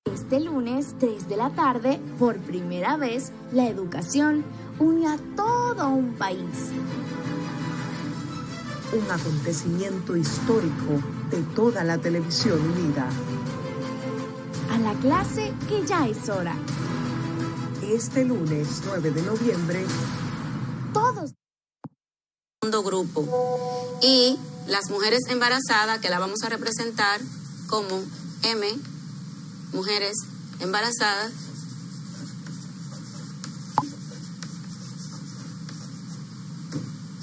Este lunes, 3 de la tarde, por primera vez, la educación une a todo un país. Un acontecimiento histórico de toda la televisión unida. A la clase que ya es hora. Este lunes 9 de noviembre, todos. Segundo grupo. Y las mujeres embarazadas, que la vamos a representar como M, mujeres embarazadas.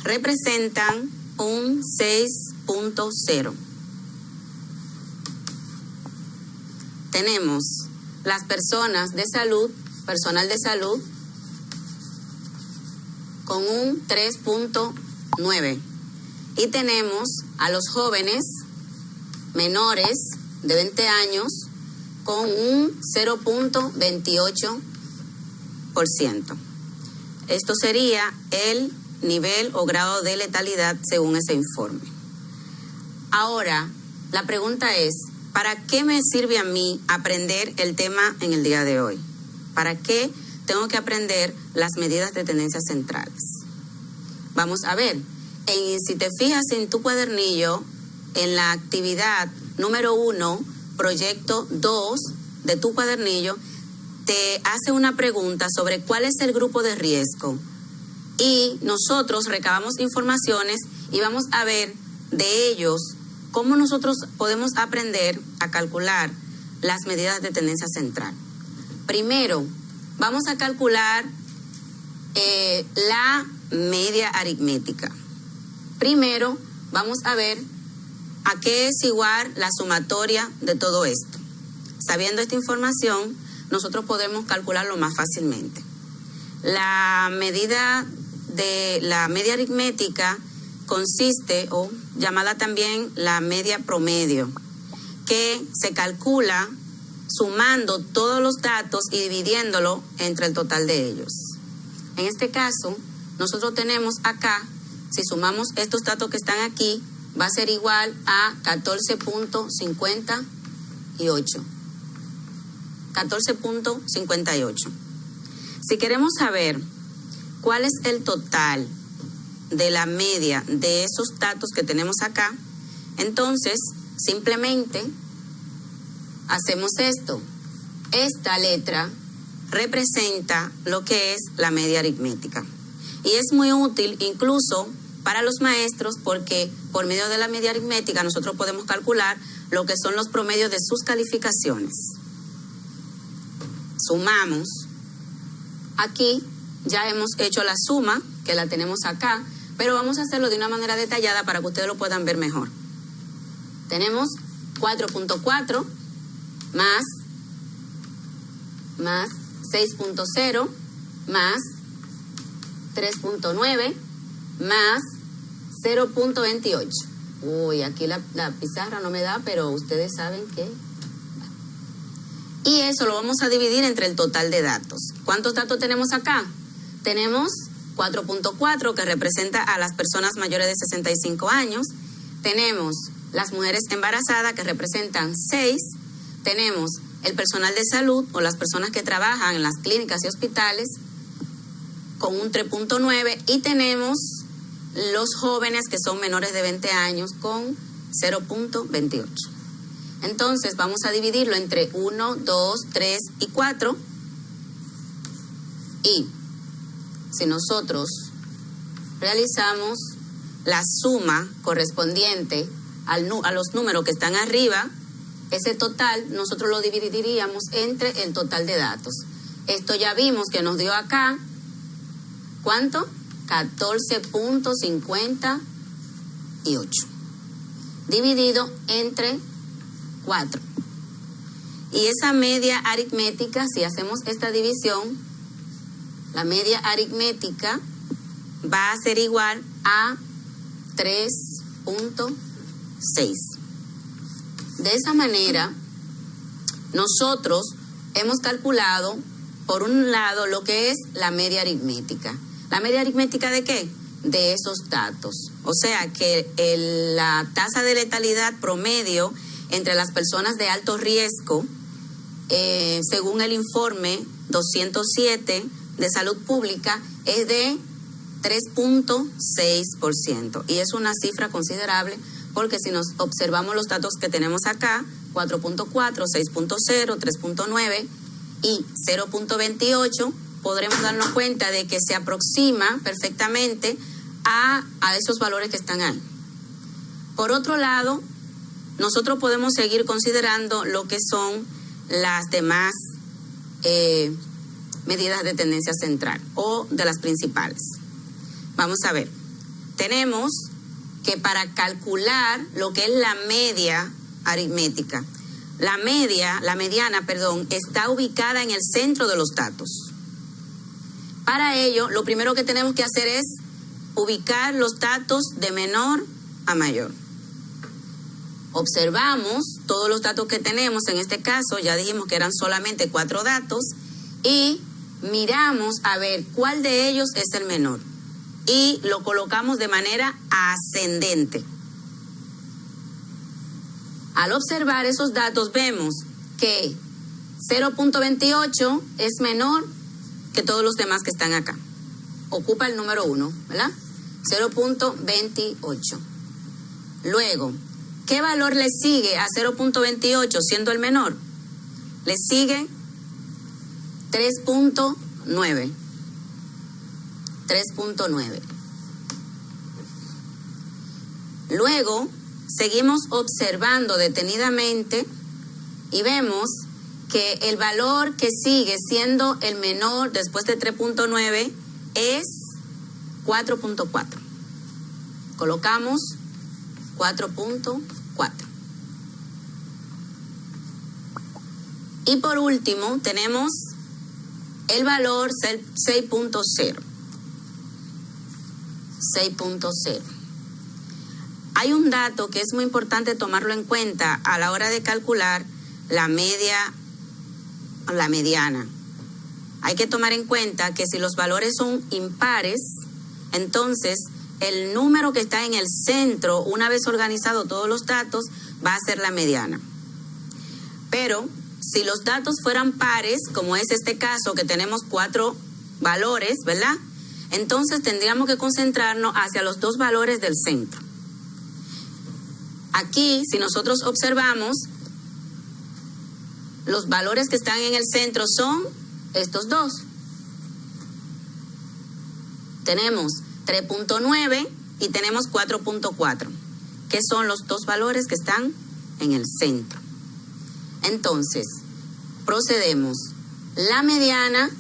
Representan un 6.0. Tenemos las personas de salud, personal de salud, con un 3.9. Y tenemos a los jóvenes menores de 20 años con un 0.28%. Esto sería el nivel o grado de letalidad según ese informe. Ahora, la pregunta es, ¿para qué me sirve a mí aprender el tema en el día de hoy? ¿Para qué tengo que aprender las medidas de tendencias centrales? Vamos a ver, si te fijas en tu cuadernillo, en la actividad número 1, proyecto 2 de tu cuadernillo, te hace una pregunta sobre cuál es el grupo de riesgo. Y nosotros recabamos informaciones y vamos a ver de ellos cómo nosotros podemos aprender a calcular las medidas de tendencia central. Primero, vamos a calcular la media aritmética. Primero, vamos a ver a qué es igual la sumatoria de todo esto. Sabiendo esta información, nosotros podemos calcularlo más fácilmente. La medida de la media aritmética consiste, o llamada también la media promedio, que se calcula sumando todos los datos y dividiéndolo entre el total de ellos. En este caso, nosotros tenemos acá, si sumamos estos datos que están aquí, va a ser igual a 14.58. 14.58. Si queremos saber cuál es el total de la media de esos datos que tenemos acá, entonces simplemente hacemos esto. Esta letra representa lo que es la media aritmética. Y es muy útil incluso para los maestros porque por medio de la media aritmética nosotros podemos calcular lo que son los promedios de sus calificaciones. Sumamos. Aquí ya hemos hecho la suma, que la tenemos acá, pero vamos a hacerlo de una manera detallada para que ustedes lo puedan ver mejor. Tenemos 4.4 más 6.0 más 3.9 más 0.28. Uy, aquí la pizarra no me da, pero ustedes saben que... Y eso lo vamos a dividir entre el total de datos. ¿Cuántos datos tenemos acá? Tenemos 4.4, que representa a las personas mayores de 65 años. Tenemos las mujeres embarazadas, que representan 6. Tenemos el personal de salud o las personas que trabajan en las clínicas y hospitales con un 3.9. Y tenemos los jóvenes que son menores de 20 años con 0.28. Entonces vamos a dividirlo entre 1, 2, 3 y 4. Y si nosotros realizamos la suma correspondiente a los números que están arriba, ese total nosotros lo dividiríamos entre el total de datos. Esto ya vimos que nos dio acá, ¿cuánto? 14.58 dividido entre 4. Y esa media aritmética, si hacemos esta división, la media aritmética va a ser igual a 3.6. De esa manera, nosotros hemos calculado, por un lado, lo que es la media aritmética. ¿La media aritmética de qué? De esos datos. O sea que la tasa de letalidad promedio entre las personas de alto riesgo según el informe 207 de Salud Pública, es de 3.6%. Y es una cifra considerable porque si nos observamos los datos que tenemos acá, 4.4, 6.0, 3.9 y 0.28, podremos darnos cuenta de que se aproxima perfectamente a esos valores que están ahí. Por otro lado, nosotros podemos seguir considerando lo que son las demás medidas de tendencia central o de las principales. Vamos a ver, tenemos que para calcular lo que es la media aritmética, la mediana, está ubicada en el centro de los datos. Para ello, lo primero que tenemos que hacer es ubicar los datos de menor a mayor. Observamos todos los datos que tenemos, en este caso ya dijimos que eran solamente 4 datos, y miramos a ver cuál de ellos es el menor y lo colocamos de manera ascendente. Al observar esos datos vemos que 0.28 es menor que todos los demás que están acá. Ocupa el número 1, ¿verdad? 0.28. Luego, ¿qué valor le sigue a 0.28 siendo el menor? Le sigue 3.9. 3.9. Luego, seguimos observando detenidamente y vemos que el valor que sigue siendo el menor después de 3.9 es 4.4. Colocamos 4.4. Y por último tenemos el valor 6.0. 6.0. Hay un dato que es muy importante tomarlo en cuenta a la hora de calcular la mediana. Hay que tomar en cuenta que si los valores son impares, entonces el número que está en el centro, una vez organizado todos los datos, va a ser la mediana. Pero si los datos fueran pares, como es este caso que tenemos 4 valores, ¿verdad? Entonces tendríamos que concentrarnos hacia los 2 valores del centro. Aquí, si nosotros observamos, los valores que están en el centro son estos 2. Tenemos 3.9 y tenemos 4.4, que son los 2 valores que están en el centro. Entonces, procedemos. La mediana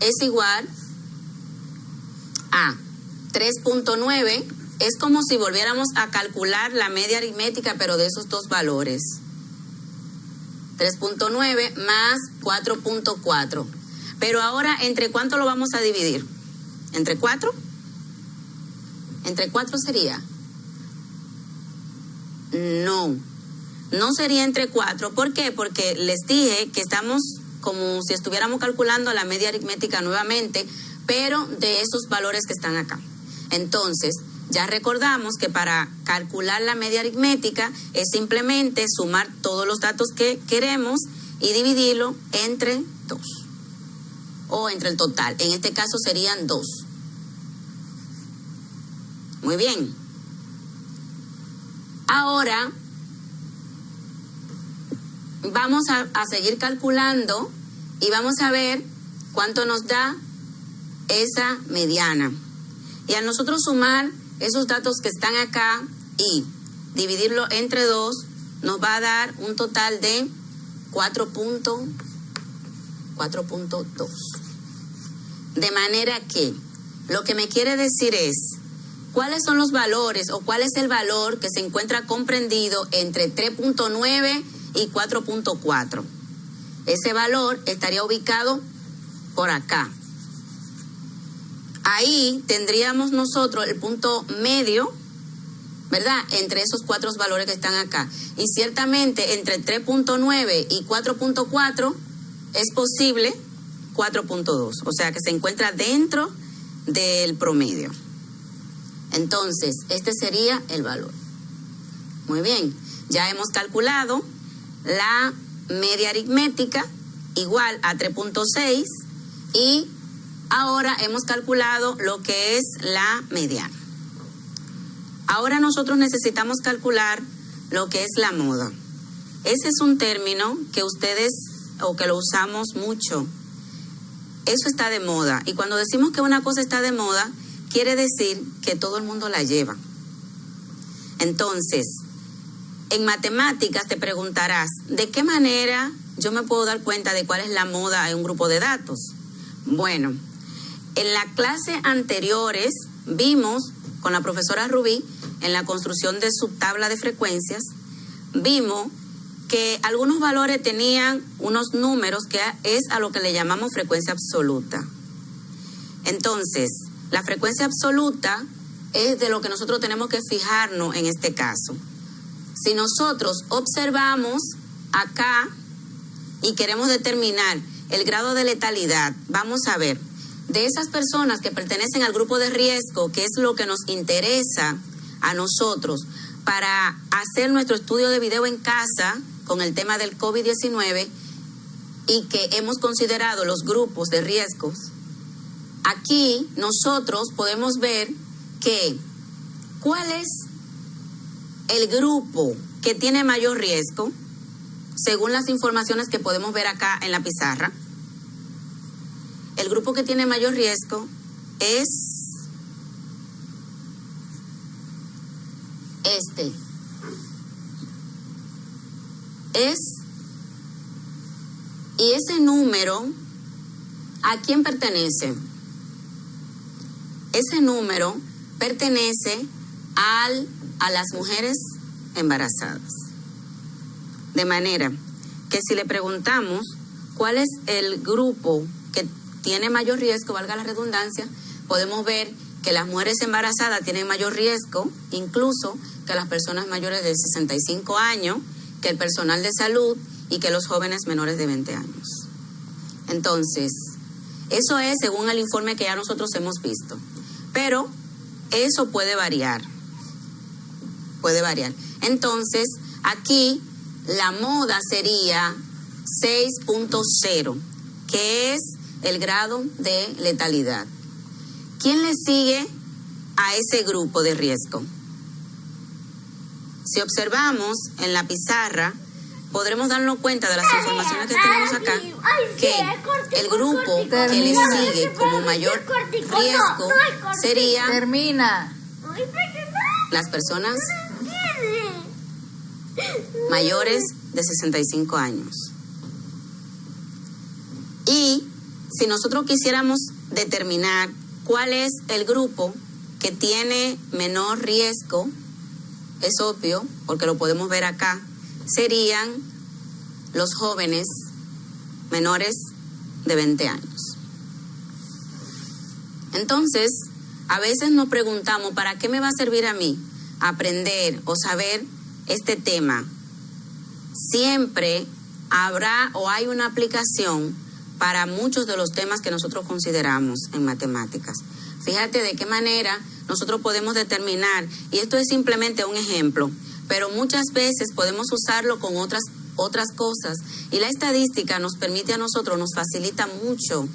es igual a 3.9. Es como si volviéramos a calcular la media aritmética, pero de esos 2 valores. 3.9 más 4.4. Pero ahora, ¿entre cuánto lo vamos a dividir? ¿Entre 4? ¿Entre 4 sería? No sería entre 4. ¿Por qué? Porque les dije que estamos como si estuviéramos calculando la media aritmética nuevamente, pero de esos valores que están acá. Entonces, ya recordamos que para calcular la media aritmética es simplemente sumar todos los datos que queremos y dividirlo entre 2. O entre el total. En este caso serían 2. Muy bien. Ahora vamos a seguir calculando y vamos a ver cuánto nos da esa mediana. Y al nosotros sumar esos datos que están acá y dividirlo entre 2, nos va a dar un total de 4.2. De manera que lo que me quiere decir es cuáles son los valores o cuál es el valor que se encuentra comprendido entre 3.9 y 4.4. Ese valor estaría ubicado por acá. Ahí tendríamos nosotros el punto medio, ¿verdad? Entre esos 4 valores que están acá. Y ciertamente entre 3.9 y 4.4 es posible 4.2. O sea que se encuentra dentro del promedio. Entonces, este sería el valor. Muy bien. Ya hemos calculado la media aritmética igual a 3.6 y ahora hemos calculado lo que es la mediana. Ahora nosotros necesitamos calcular lo que es la moda. Ese es un término que ustedes o que lo usamos mucho. Eso está de moda. Y cuando decimos que una cosa está de moda, quiere decir que todo el mundo la lleva. Entonces, en matemáticas te preguntarás, ¿de qué manera yo me puedo dar cuenta de cuál es la moda en un grupo de datos? Bueno, en la clase anteriores vimos con la profesora Rubí, en la construcción de su tabla de frecuencias, vimos que algunos valores tenían unos números que es a lo que le llamamos frecuencia absoluta. Entonces, la frecuencia absoluta es de lo que nosotros tenemos que fijarnos en este caso. Si nosotros observamos acá y queremos determinar el grado de letalidad, vamos a ver, de esas personas que pertenecen al grupo de riesgo, que es lo que nos interesa a nosotros para hacer nuestro estudio de video en casa con el tema del COVID-19 y que hemos considerado los grupos de riesgos, aquí nosotros podemos ver que cuál es el grupo que tiene mayor riesgo según las informaciones que podemos ver acá en la pizarra. El grupo que tiene mayor riesgo es este. Y ese número, ¿a quién pertenece? Ese número pertenece a las mujeres embarazadas. De manera que si le preguntamos cuál es el grupo que tiene mayor riesgo, valga la redundancia, podemos ver que las mujeres embarazadas tienen mayor riesgo, incluso que las personas mayores de 65 años, que el personal de salud y que los jóvenes menores de 20 años. Entonces, eso es según el informe que ya nosotros hemos visto. Pero eso puede variar. Puede variar. Entonces, aquí la moda sería 6.0, que es el grado de letalidad. ¿Quién le sigue a ese grupo de riesgo? Si observamos en la pizarra, podremos darnos cuenta de las informaciones que tenemos acá, que el grupo que le sigue como mayor riesgo sería las personas mayores de 65 años. Y si nosotros quisiéramos determinar cuál es el grupo que tiene menor riesgo, es obvio, porque lo podemos ver acá, serían los jóvenes menores de 20 años. Entonces, a veces nos preguntamos, ¿para qué me va a servir a mí aprender o saber este tema? Siempre habrá o hay una aplicación para muchos de los temas que nosotros consideramos en matemáticas. Fíjate de qué manera nosotros podemos determinar, y esto es simplemente un ejemplo, pero muchas veces podemos usarlo con otras cosas, y la estadística nos permite a nosotros, nos facilita mucho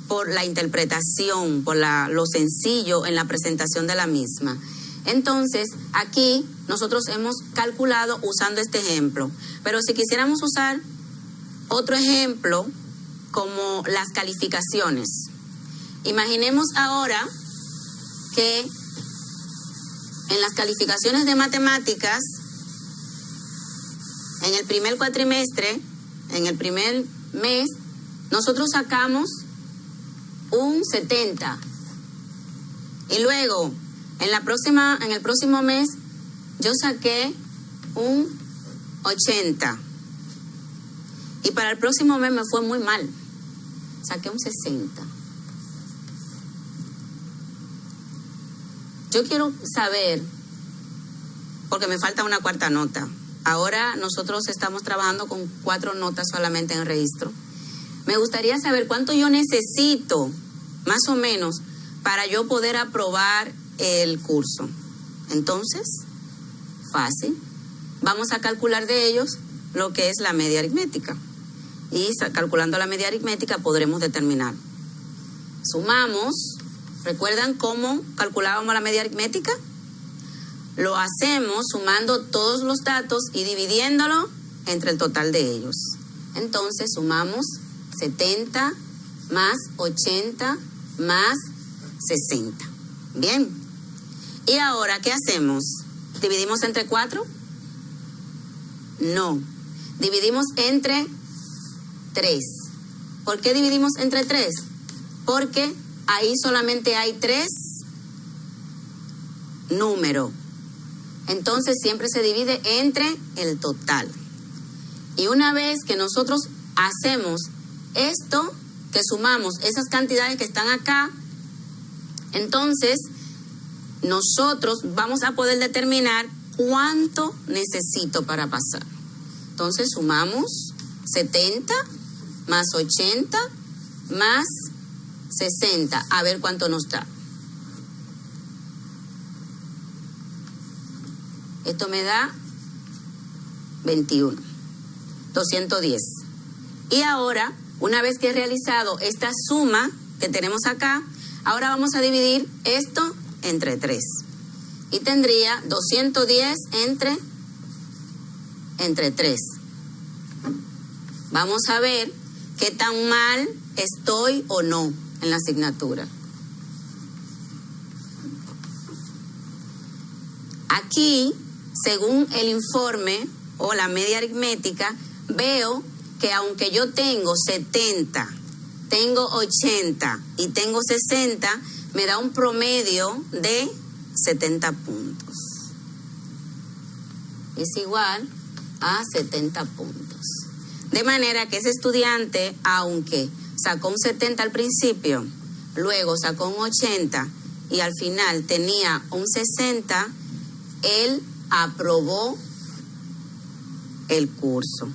por la interpretación, por lo sencillo en la presentación de la misma. Entonces, aquí nosotros hemos calculado usando este ejemplo, pero si quisiéramos usar otro ejemplo como las calificaciones, imaginemos ahora que en las calificaciones de matemáticas, en el primer cuatrimestre, en el primer mes, nosotros sacamos un 70. Y luego, en el próximo mes, yo saqué un 80. Y para el próximo mes me fue muy mal. Saqué un 60. Yo quiero saber, porque me falta una cuarta nota. Ahora nosotros estamos trabajando con 4 notas solamente en el registro. Me gustaría saber cuánto yo necesito, más o menos, para yo poder aprobar el curso. Entonces, fácil. Vamos a calcular de ellos lo que es la media aritmética. Y calculando la media aritmética podremos determinar. Sumamos. ¿Recuerdan cómo calculábamos la media aritmética? Lo hacemos sumando todos los datos y dividiéndolo entre el total de ellos. Entonces sumamos 70 más 80 más 60. Bien. ¿Y ahora qué hacemos? ¿Dividimos entre 4? No. Dividimos entre 3. ¿Por qué dividimos entre 3? Porque ahí solamente hay 3 números. Entonces siempre se divide entre el total. Y una vez que nosotros hacemos esto, que sumamos esas cantidades que están acá, entonces nosotros vamos a poder determinar cuánto necesito para pasar. Entonces sumamos 70 más 80 más 60. A ver cuánto nos da. Esto me da 21. 210. Y ahora, una vez que he realizado esta suma que tenemos acá, ahora vamos a dividir esto entre 3. Y tendría 210 entre 3. Vamos a ver qué tan mal estoy o no en la asignatura. Aquí, según el informe o la media aritmética, veo que aunque yo tengo 70, tengo 80 y tengo 60, me da un promedio de 70 puntos. Es igual a 70 puntos. De manera que ese estudiante, aunque sacó un 70 al principio, luego sacó un 80 y al final tenía un 60, él aprobó el curso.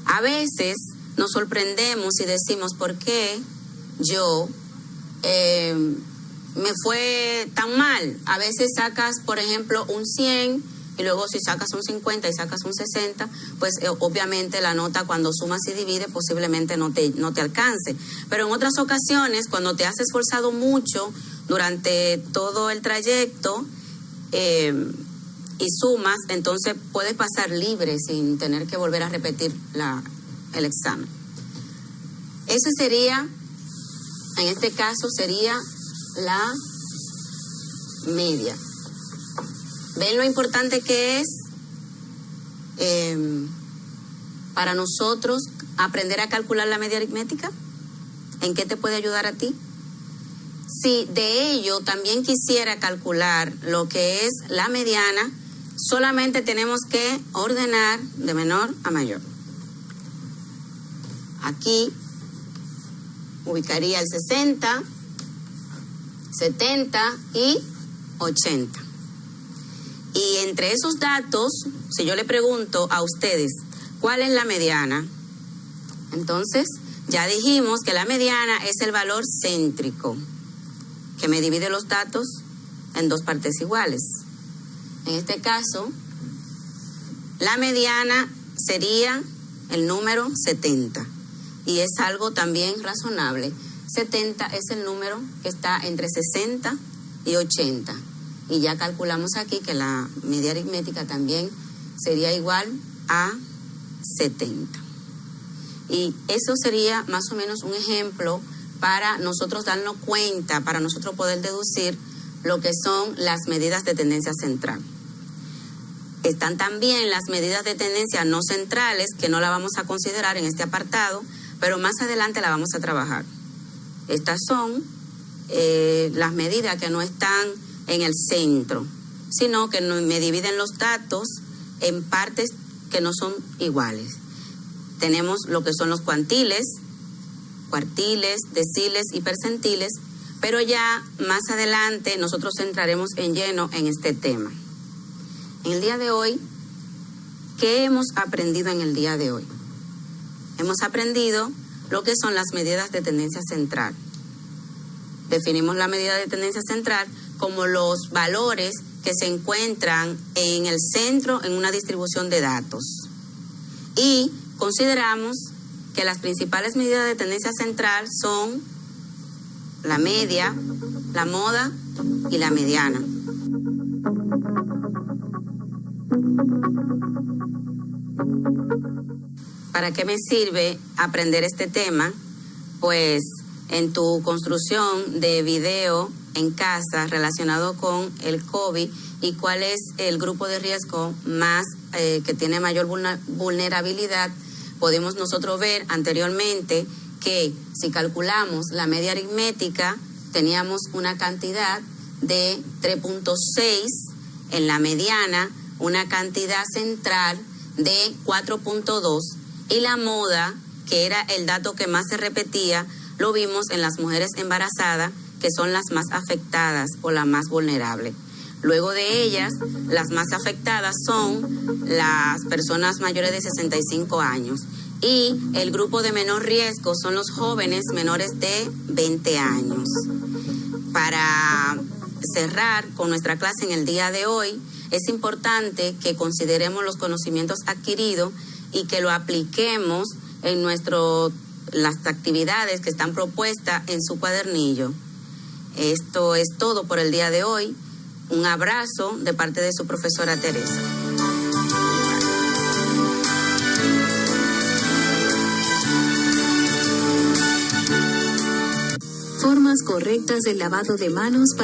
A veces nos sorprendemos y decimos, ¿por qué yo me fue tan mal? A veces sacas, por ejemplo, un 100 y luego si sacas un 50 y sacas un 60, pues obviamente la nota cuando sumas y divides posiblemente no te alcance. Pero en otras ocasiones, cuando te has esforzado mucho durante todo el trayecto y sumas, entonces puedes pasar libre sin tener que volver a repetir el examen. Ese sería, en este caso, sería la media. ¿Ven lo importante que es para nosotros aprender a calcular la media aritmética? ¿En qué te puede ayudar a ti? Si de ello también quisiera calcular lo que es la mediana, solamente tenemos que ordenar de menor a mayor. Aquí ubicaría el 60, 70 y 80. Y entre esos datos, si yo le pregunto a ustedes, ¿cuál es la mediana? Entonces, ya dijimos que la mediana es el valor céntrico, que me divide los datos en dos partes iguales. En este caso, la mediana sería el número 70. Y es algo también razonable. 70 es el número que está entre 60 y 80. Y ya calculamos aquí que la media aritmética también sería igual a 70. Y eso sería más o menos un ejemplo para nosotros darnos cuenta, para nosotros poder deducir lo que son las medidas de tendencia central. Están también las medidas de tendencia no centrales, que no la vamos a considerar en este apartado, pero más adelante la vamos a trabajar. Estas son las medidas que no están en el centro, sino que me dividen los datos en partes que no son iguales. Tenemos lo que son los cuantiles, cuartiles, deciles y percentiles, pero ya más adelante nosotros entraremos en lleno en este tema. En el día de hoy, ¿qué hemos aprendido en el día de hoy? Hemos aprendido lo que son las medidas de tendencia central. Definimos la medida de tendencia central como los valores que se encuentran en el centro en una distribución de datos. Y consideramos que las principales medidas de tendencia central son la media, la moda y la mediana. ¿Para qué me sirve aprender este tema? Pues en tu construcción de video en casa relacionado con el COVID y cuál es el grupo de riesgo más que tiene mayor vulnerabilidad, podemos nosotros ver anteriormente que si calculamos la media aritmética teníamos una cantidad de 3.6, en la mediana una cantidad central de 4.2 y la moda, que era el dato que más se repetía, lo vimos en las mujeres embarazadas, que son las más afectadas o las más vulnerables. Luego de ellas, las más afectadas son las personas mayores de 65 años y el grupo de menor riesgo son los jóvenes menores de 20 años. Para cerrar con nuestra clase en el día de hoy, es importante que consideremos los conocimientos adquiridos y que lo apliquemos en las actividades que están propuestas en su cuadernillo. Esto es todo por el día de hoy. Un abrazo de parte de su profesora Teresa. Formas correctas del lavado de manos para